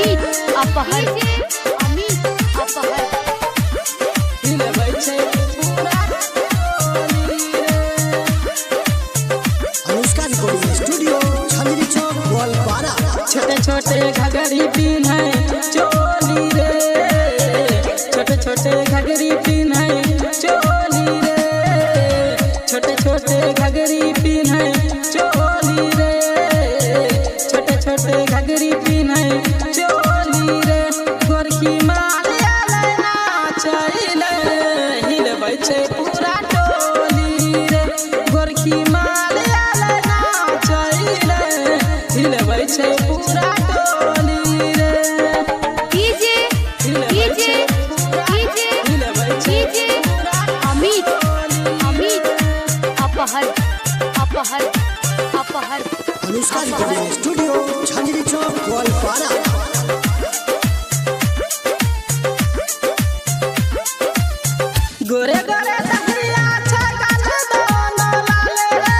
अमित अपहर अमित अपहर Anushka recording studio छंदरी चौक गोलपारा। छोटे छोटे घघरी पिन्हे चोली रे, छोटे छोटे घघरी पिन्हे चोली रे, छोटे छोटे घघरी पिन्हे चोली रे, छोटे छोटे घघरी पिन्हे चोली रे। गोरखी मारिया नाचैले हिलबै छै पूरा टोली रे, गोरखी मारिया नाचैले हिलबै छै पूरा टोली रे। DJ DJ DJ DJ Amit Amit अपहर अपहर अपहर अनुष्का रिकॉर्डिंग स्टूडियो छंदरी चौक गोलपारा। गोरे गोरे दहिया छै काले दोनो लाले रे,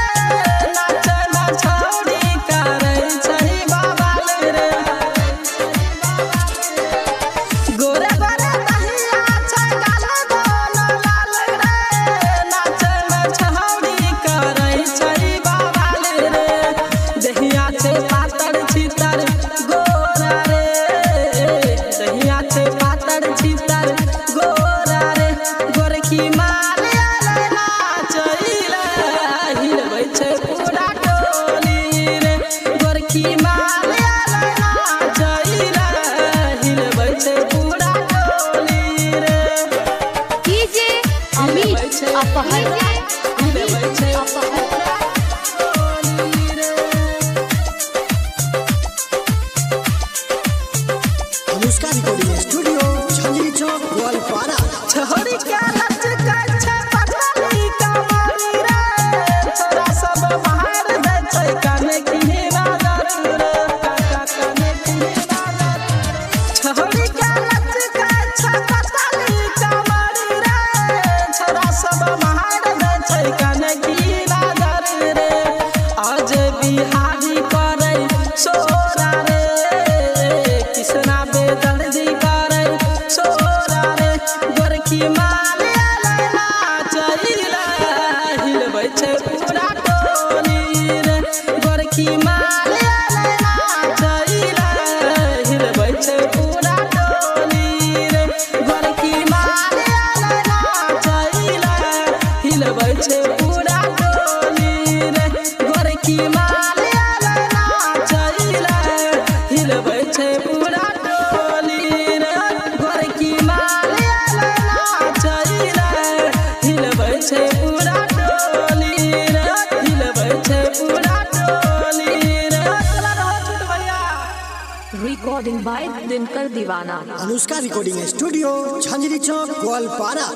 नाचे ना छौड़ी करै छै बाबाल रे। गोरे गोरे दहिया छै काले दोनो लाले रे, नाचे ना छौड़ी करै छै बाबाल रे। दहिया छै पातर छितर गोरा रे, दहिया छै पातर छितर गोरा रे। गोरखी मारिया नाचैले हिलबै छै पूरा टोली रे, गोरखी मारिया नाचैले हिलबै छै पूरा टोली रे। डीजे अमित अपहर हिलबै छै अपहर टोली रे। अनुष्का रिकॉर्डिंग स्टूडियो छंदरी चौक गोलपारा। छोरी के लचकै छै पतली कमरी रे, छोरा सब बाहर दै छै काने किने बाजार रे, काका काने किने बाजार। छोरी के लचकै छै पतली कमरी रे, छोरा सब बाहर दै छै काने किने बाजार रे। आज बिहारी करे सोरा रे, कृष्णा बेदर्दी करे सोरा रे। गोरखी मारिया नाचैले हिलबै छै पूरा टोली रे, गोरखी मारिया नाचैले हिलबै छै पूरा टोली रे, गोरखी मारिया नाचैले हिलबै छै पूरा टोली रे, गोरखी मारिया नाचैले हिलबै छै पूरा टोली रे, गोरखी मारिया नाचैले हिलबै छै पूरा टोली रे, हिलबै छै पूरा टोली रे। चला रहो छोट भैया। रिकॉर्डिंग बाय दिनकर दीवाना। अनुष्का रिकॉर्डिंग स्टूडियो छंदरी चौक गोलपारा।